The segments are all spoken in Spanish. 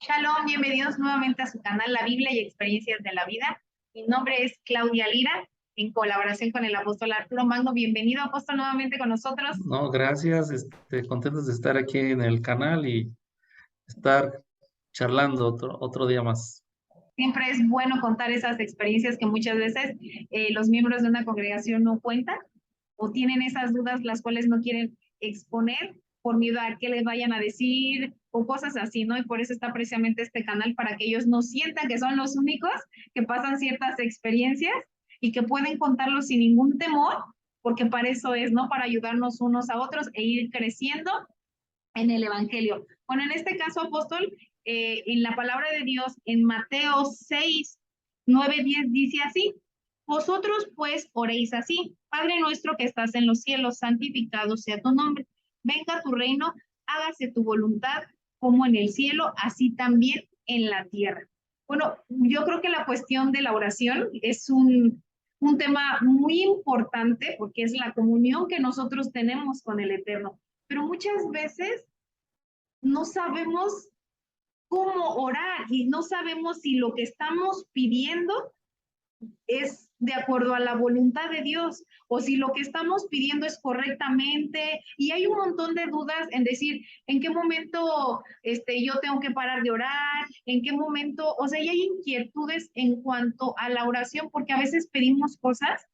Shalom, bienvenidos nuevamente a su canal La Biblia y Experiencias de la Vida. Mi nombre es Claudia Lira, en colaboración con el apóstol Arturo Magno. Bienvenido, apóstol, nuevamente con nosotros. No, gracias, contentos de estar aquí en el canal y estar charlando otro día más. Siempre es bueno contar esas experiencias que muchas veces los miembros de una congregación no cuentan o tienen esas dudas las cuales no quieren exponer por miedo a qué les vayan a decir o cosas así, ¿no? Y por eso está precisamente este canal para que ellos no sientan que son los únicos que pasan ciertas experiencias y que pueden contarlo sin ningún temor, porque para eso es, ¿no? Para ayudarnos unos a otros e ir creciendo en el Evangelio. Bueno, en este caso, apóstol, en la palabra de Dios, en Mateo 6, 9, 10, dice así: vosotros pues oréis así: Padre nuestro que estás en los cielos, santificado sea tu nombre. Venga tu reino, hágase tu voluntad, como en el cielo, así también en la tierra. Bueno, yo creo que la cuestión de la oración es un tema muy importante porque es la comunión que nosotros tenemos con el Eterno. Pero muchas veces no sabemos cómo orar y no sabemos si lo que estamos pidiendo es de acuerdo a la voluntad de Dios o si lo que estamos pidiendo es correctamente. Y hay un montón de dudas en decir en qué momento yo tengo que parar de orar, en qué momento, o sea, y hay inquietudes en cuanto a la oración porque a veces pedimos cosas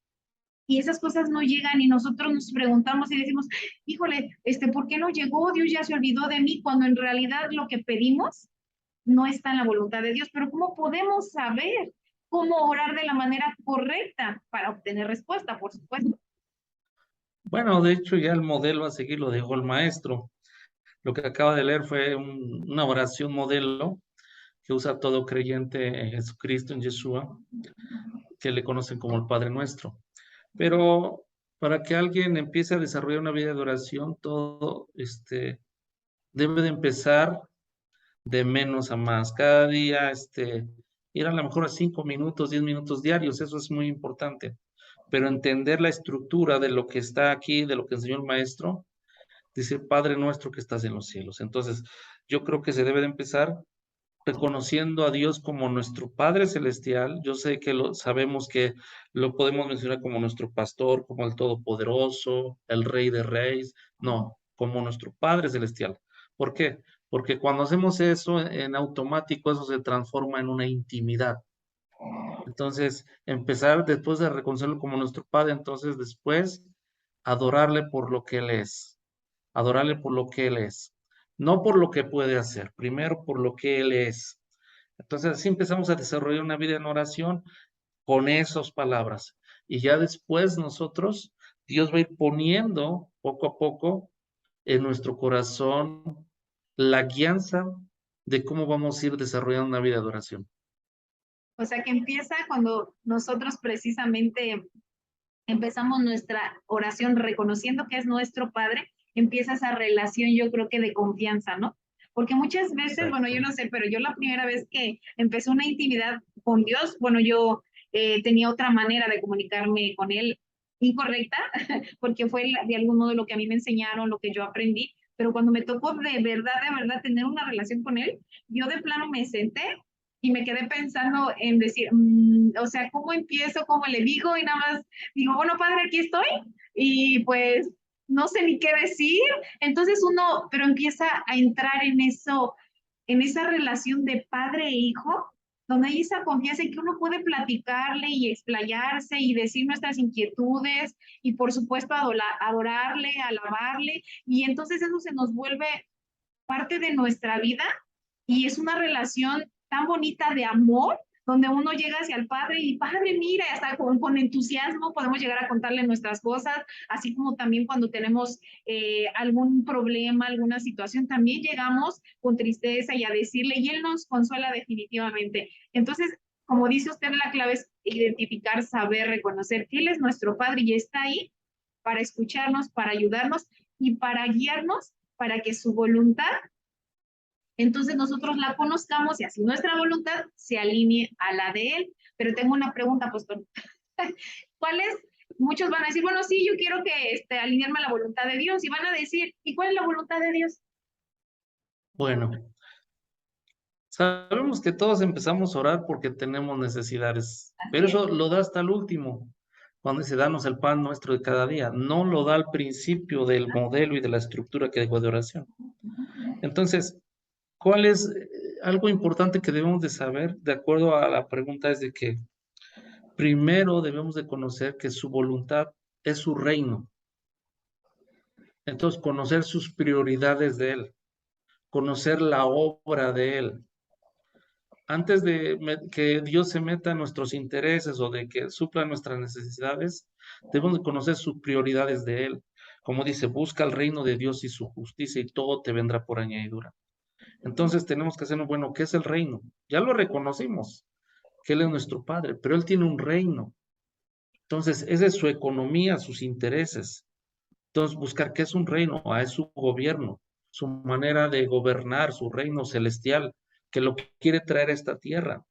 y esas cosas no llegan y nosotros nos preguntamos y decimos, híjole, ¿por qué no llegó? Dios ya se olvidó de mí, cuando en realidad lo que pedimos no está en la voluntad de Dios. Pero ¿cómo podemos saber cómo orar de la manera correcta para obtener respuesta, por supuesto? Bueno, de hecho ya el modelo a seguir lo dejó el maestro. Lo que acaba de leer fue una oración modelo que usa todo creyente en Jesucristo, en Yeshua, que le conocen como el Padre Nuestro. Pero para que alguien empiece a desarrollar una vida de oración, todo debe de empezar de menos a más. Cada día, ir a lo mejor a 5 minutos, 10 minutos diarios, eso es muy importante. Pero entender la estructura de lo que está aquí, de lo que enseñó el maestro, dice, Padre nuestro que estás en los cielos. Entonces, yo creo que se debe de empezar reconociendo a Dios como nuestro Padre Celestial. Yo sé que sabemos que lo podemos mencionar como nuestro pastor, como el Todopoderoso, el Rey de Reyes, no, como nuestro Padre Celestial. ¿Por qué? Porque cuando hacemos eso en automático, eso se transforma en una intimidad. Entonces, empezar después de reconocerlo como nuestro Padre, entonces después adorarle por lo que Él es, adorarle por lo que Él es, no por lo que puede hacer, primero por lo que Él es. Entonces, así empezamos a desarrollar una vida en oración con esas palabras. Y ya después nosotros, Dios va a ir poniendo poco a poco en nuestro corazón la guianza de cómo vamos a ir desarrollando una vida de oración. O sea, que empieza cuando nosotros precisamente empezamos nuestra oración reconociendo que es nuestro Padre, empieza esa relación, yo creo que de confianza, ¿no? Porque muchas veces, bueno, yo Exacto. no sé, pero yo la primera vez que empecé una intimidad con Dios, bueno, yo tenía otra manera de comunicarme con Él incorrecta, porque fue de algún modo lo que a mí me enseñaron, lo que yo aprendí, pero cuando me tocó de verdad tener una relación con Él, yo de plano me senté y me quedé pensando en decir, o sea, ¿cómo empiezo? ¿Cómo le digo? Y nada más digo, bueno, padre, aquí estoy, y pues no sé ni qué decir. Entonces uno, pero empieza a entrar en eso, en esa relación de padre e hijo, donde hay esa confianza en que uno puede platicarle y explayarse y decir nuestras inquietudes y por supuesto adorarle, alabarle, y entonces eso se nos vuelve parte de nuestra vida y es una relación tan bonita de amor donde uno llega hacia el Padre y Padre, mira, hasta con entusiasmo podemos llegar a contarle nuestras cosas, así como también cuando tenemos algún problema, alguna situación, también llegamos con tristeza y a decirle, y Él nos consuela definitivamente. Entonces, como dice usted, la clave es identificar, saber, reconocer que Él es nuestro Padre y está ahí para escucharnos, para ayudarnos y para guiarnos para que su voluntad entonces nosotros la conozcamos y así nuestra voluntad se alinee a la de Él. Pero tengo una pregunta, pastor. ¿Cuál es? Muchos van a decir, bueno, sí, yo quiero que alinearme a la voluntad de Dios. Y van a decir, ¿y cuál es la voluntad de Dios? Bueno, Sabemos que todos empezamos a orar porque tenemos necesidades, Así pero es. eso lo da hasta el último, cuando dice, danos el pan nuestro de cada día. No lo da al principio del modelo y de la estructura que dejó de oración. Entonces, ¿cuál es algo importante que debemos de saber? De acuerdo a la pregunta es de que primero debemos de conocer que su voluntad es su reino. Entonces, conocer sus prioridades de Él, conocer la obra de Él. Antes de que Dios se meta en nuestros intereses o de que supla nuestras necesidades, debemos de conocer sus prioridades de Él. Como dice, busca el reino de Dios y su justicia y todo te vendrá por añadidura. Entonces tenemos que hacernos, bueno, ¿qué es el reino? Ya lo reconocimos, que Él es nuestro Padre, pero Él tiene un reino. Entonces, esa es su economía, sus intereses. Entonces, buscar qué es un reino, es su gobierno, su manera de gobernar, su reino celestial, que lo quiere traer a esta tierra.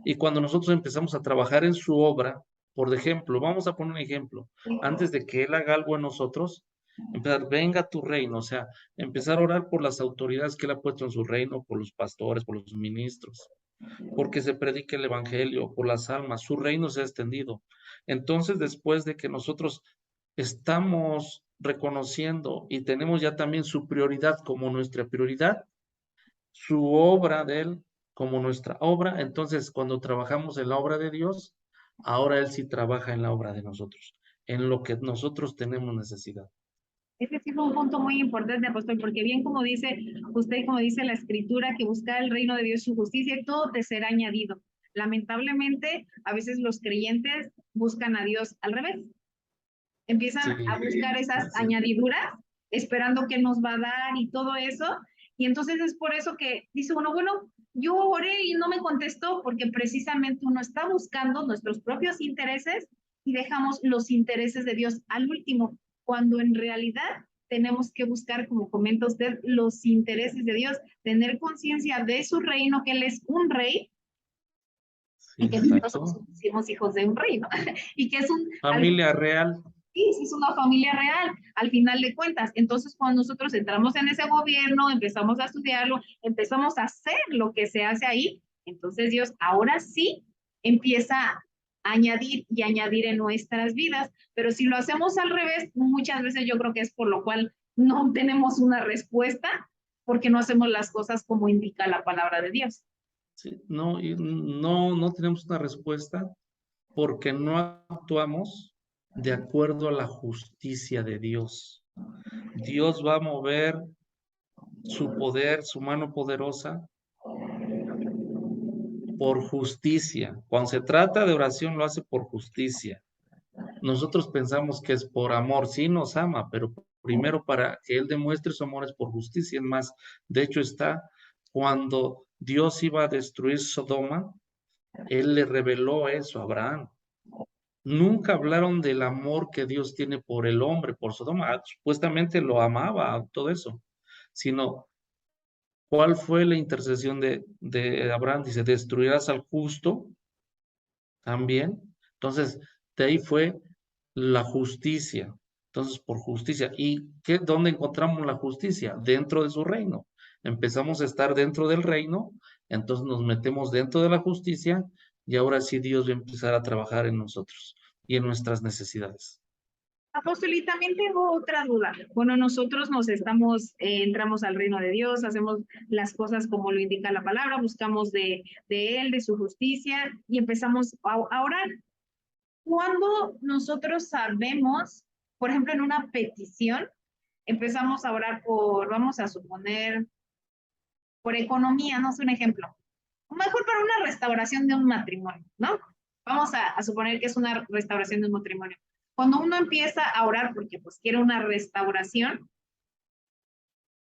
Y cuando nosotros empezamos a trabajar en su obra, por ejemplo, vamos a poner un ejemplo, antes de que Él haga algo en nosotros, empezar, venga tu reino, o sea, empezar a orar por las autoridades que Él ha puesto en su reino, por los pastores, por los ministros, porque se predique el evangelio, por las almas, su reino se ha extendido. Entonces, después de que nosotros estamos reconociendo y tenemos ya también su prioridad como nuestra prioridad, su obra de Él como nuestra obra, entonces cuando trabajamos en la obra de Dios, ahora Él sí trabaja en la obra de nosotros, en lo que nosotros tenemos necesidad. Ese sí fue un punto muy importante, apóstol, porque bien como dice usted, como dice la escritura, que buscar el reino de Dios, su justicia, y todo te será añadido. Lamentablemente, a veces los creyentes buscan a Dios al revés. Empiezan a Sí, buscar esas así es. añadiduras, esperando que nos va a dar y todo eso. Y entonces es por eso que dice uno, bueno, yo oré y no me contestó, porque precisamente uno está buscando nuestros propios intereses y dejamos los intereses de Dios al último, cuando en realidad tenemos que buscar, como comenta usted, los intereses de Dios, tener conciencia de su reino, que Él es un rey Sí, y que nosotros exacto. somos hijos de un rey, ¿no? Y que es un, Familia real. sí, sí es una familia real, al final de cuentas. Entonces, cuando nosotros entramos en ese gobierno, empezamos a estudiarlo, empezamos a hacer lo que se hace ahí, entonces Dios ahora sí empieza a añadir y añadir en nuestras vidas. Pero si lo hacemos al revés, muchas veces yo creo que es por lo cual no tenemos una respuesta, porque no hacemos las cosas como indica la palabra de Dios. Sí, no, y no tenemos una respuesta porque no actuamos de acuerdo a la justicia de Dios. Dios va a mover su poder, su mano poderosa por justicia. Cuando se trata de oración, lo hace por justicia. Nosotros pensamos que es por amor, sí nos ama, pero primero para que Él demuestre su amor es por justicia. Es más, de hecho está cuando Dios iba a destruir Sodoma, Él le reveló eso a Abraham. Nunca hablaron del amor que Dios tiene por el hombre, por Sodoma. Supuestamente lo amaba, todo eso, sino cuál fue la intercesión de Abraham. Dice, destruirás al justo también. Entonces, de ahí fue la justicia. Entonces, por justicia. ¿Y dónde encontramos la justicia? Dentro de su reino. Empezamos a estar dentro del reino, entonces nos metemos dentro de la justicia y ahora sí Dios va a empezar a trabajar en nosotros y en nuestras necesidades. Apóstol, y también tengo otra duda. Bueno, nosotros nos estamos, entramos al reino de Dios, hacemos las cosas como lo indica la palabra, buscamos de Él, de su justicia y empezamos a orar. Cuando nosotros sabemos, por ejemplo, en una petición, empezamos a orar por, vamos a suponer, por economía, no es un ejemplo. Mejor para una restauración de un matrimonio, ¿no? Vamos a suponer que es una restauración de un matrimonio. Cuando uno empieza a orar porque pues quiere una restauración,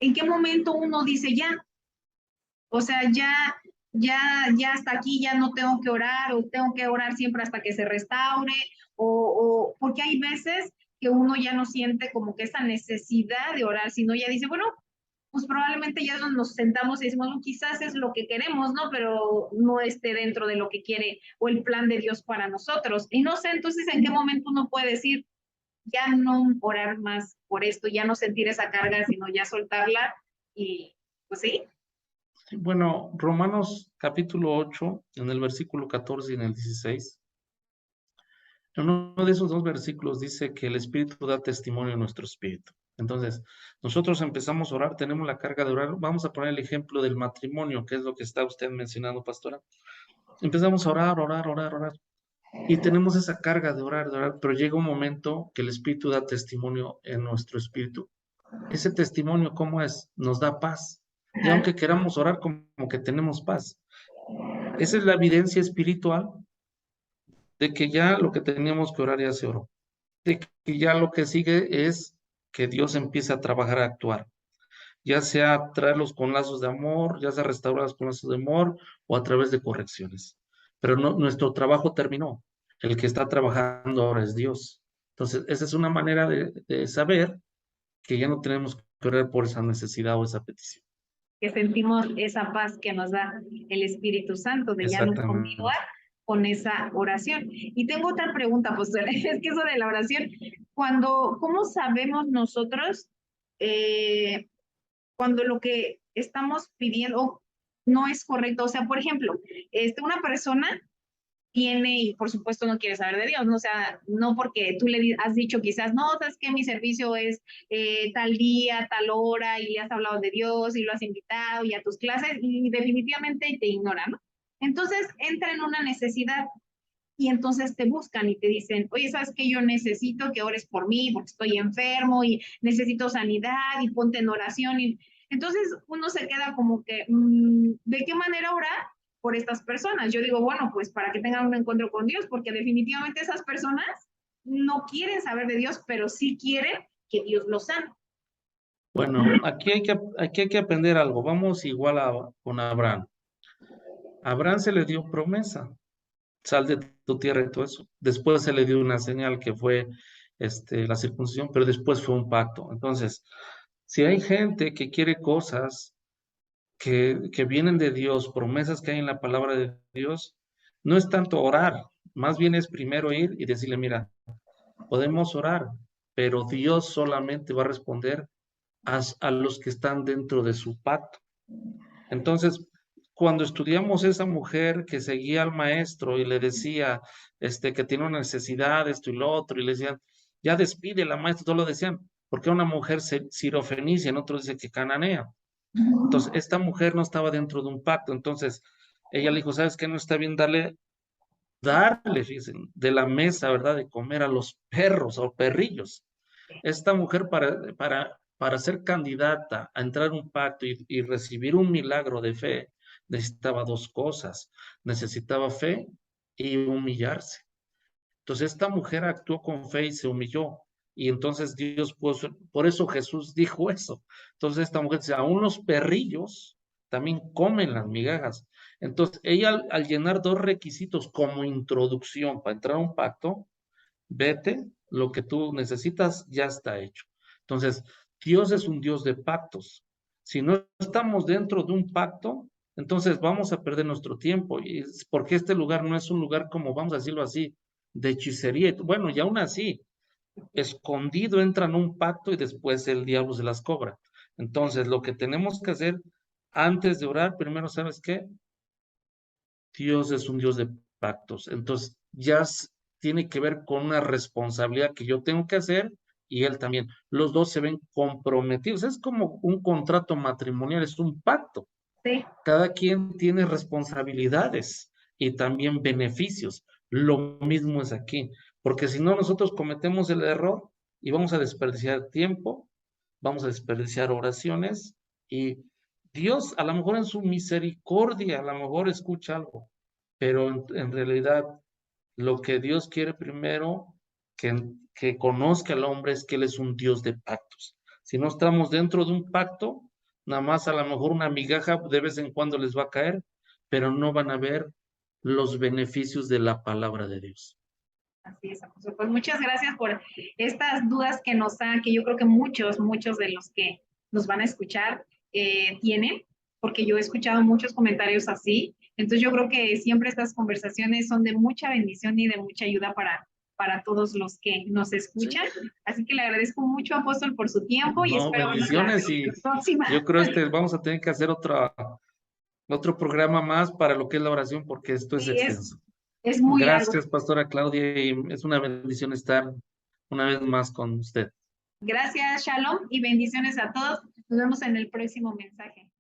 ¿en qué momento uno dice ya? O sea, ya hasta aquí ya no tengo que orar o tengo que orar siempre hasta que se restaure o porque hay veces que uno ya no siente como que esa necesidad de orar, sino ya dice, bueno, pues probablemente ya nos sentamos y decimos, "No, quizás es lo que queremos, ¿no? Pero no esté dentro de lo que quiere o el plan de Dios para nosotros. Y no sé entonces en qué momento uno puede decir, ya no orar más por esto, ya no sentir esa carga, sino ya soltarla y pues sí. Bueno, Romanos capítulo 8, en el versículo 14 y en el 16. En uno de esos dos versículos dice que el Espíritu da testimonio a nuestro espíritu. Entonces, nosotros empezamos a orar, tenemos la carga de orar. Vamos a poner el ejemplo del matrimonio, que es lo que está usted mencionando, pastora. Empezamos a orar, orar, orar, orar. Y tenemos esa carga de orar, pero llega un momento que el Espíritu da testimonio en nuestro espíritu. Ese testimonio, ¿cómo es? Nos da paz. Y Ajá. aunque queramos orar, como que tenemos paz. Esa es la evidencia espiritual de que ya lo que teníamos que orar ya se oró. De que ya lo que sigue es que Dios empiece a trabajar, a actuar. Ya sea traerlos con lazos de amor, ya sea restaurarlos con lazos de amor o a través de correcciones. Pero no, nuestro trabajo terminó. El que está trabajando ahora es Dios. Entonces, esa es una manera de saber que ya no tenemos que orar por esa necesidad o esa petición. Que sentimos esa paz que nos da el Espíritu Santo, de ya no continuar Exactamente. con esa oración. Y tengo otra pregunta, pues es que eso de la oración, ¿cómo sabemos nosotros cuando lo que estamos pidiendo no es correcto? O sea, por ejemplo, una persona tiene y por supuesto no quiere saber de Dios, ¿no? O sea, no porque tú le has dicho quizás, no, sabes que mi servicio es tal día, tal hora, y le has hablado de Dios y lo has invitado y a tus clases y definitivamente te ignora, ¿no? Entonces entra en una necesidad y entonces te buscan y te dicen, oye, ¿sabes qué? Yo necesito que ores por mí porque estoy enfermo y necesito sanidad y ponte en oración. Y entonces uno se queda como que, ¿de qué manera orar por estas personas? Yo digo, bueno, pues para que tengan un encuentro con Dios, porque definitivamente esas personas no quieren saber de Dios, pero sí quieren que Dios los sane. Bueno, aquí hay que aprender algo. Vamos igual con Abraham. A Abraham se le dio promesa. Sal de tu tierra y todo eso. Después se le dio una señal que fue la circuncisión, pero después fue un pacto. Entonces, si hay gente que quiere cosas que vienen de Dios, promesas que hay en la palabra de Dios, no es tanto orar, más bien es primero ir y decirle, mira, podemos orar, pero Dios solamente va a responder a los que están dentro de su pacto. Entonces, cuando estudiamos esa mujer que seguía al maestro y le decía que tiene una necesidad, esto y lo otro, y le decían, ya despide la maestra, todo lo decían, porque una mujer sirofenicia, en otro dice que cananea. Entonces, esta mujer no estaba dentro de un pacto. Entonces, ella le dijo, ¿sabes qué? No está bien darle, fíjense, de la mesa, ¿verdad? De comer a los perros o perrillos. Esta mujer para ser candidata a entrar en un pacto y recibir un milagro de fe, necesitaba dos cosas. Necesitaba fe y humillarse. Entonces esta mujer actuó con fe y se humilló. Y entonces Dios puso, por eso Jesús dijo eso. Entonces esta mujer dice, aún los perrillos también comen las migajas. Entonces ella al llenar dos requisitos como introducción para entrar a un pacto, vete, lo que tú necesitas ya está hecho. Entonces, Dios es un Dios de pactos. Si no estamos dentro de un pacto, entonces vamos a perder nuestro tiempo. Y porque este lugar no es un lugar como, vamos a decirlo así, de hechicería. Bueno, y aún así, escondido entran en un pacto y después el diablo se las cobra. Entonces, lo que tenemos que hacer antes de orar, primero, ¿sabes qué? Dios es un Dios de pactos. Entonces, tiene que ver con una responsabilidad que yo tengo que hacer y él también. Los dos se ven comprometidos. Es como un contrato matrimonial, es un pacto. Sí. Cada quien tiene responsabilidades y también beneficios. Lo mismo es aquí, porque si no, nosotros cometemos el error y vamos a desperdiciar tiempo, vamos a desperdiciar oraciones y Dios a lo mejor en su misericordia, a lo mejor escucha algo, pero en realidad lo que Dios quiere primero que conozca al hombre es que Él es un Dios de pactos. Si no estamos dentro de un pacto, nada más a lo mejor una migaja de vez en cuando les va a caer, pero no van a ver los beneficios de la palabra de Dios. Así es, Alfonso. Pues muchas gracias por estas dudas que nos dan, que yo creo que muchos de los que nos van a escuchar tienen, porque yo he escuchado muchos comentarios así. Entonces yo creo que siempre estas conversaciones son de mucha bendición y de mucha ayuda para todos los que nos ¿Sí? escuchan. Así que le agradezco mucho, Apóstol, por su tiempo y No, espero vernos la bendiciones y próxima. yo creo vamos a tener que hacer otro programa más para lo que es la oración, porque esto es Sí, extenso. es muy largo. Gracias, Pastora Claudia, y es una bendición estar una vez más con usted. Gracias, Shalom, y bendiciones a todos. Nos vemos en el próximo mensaje.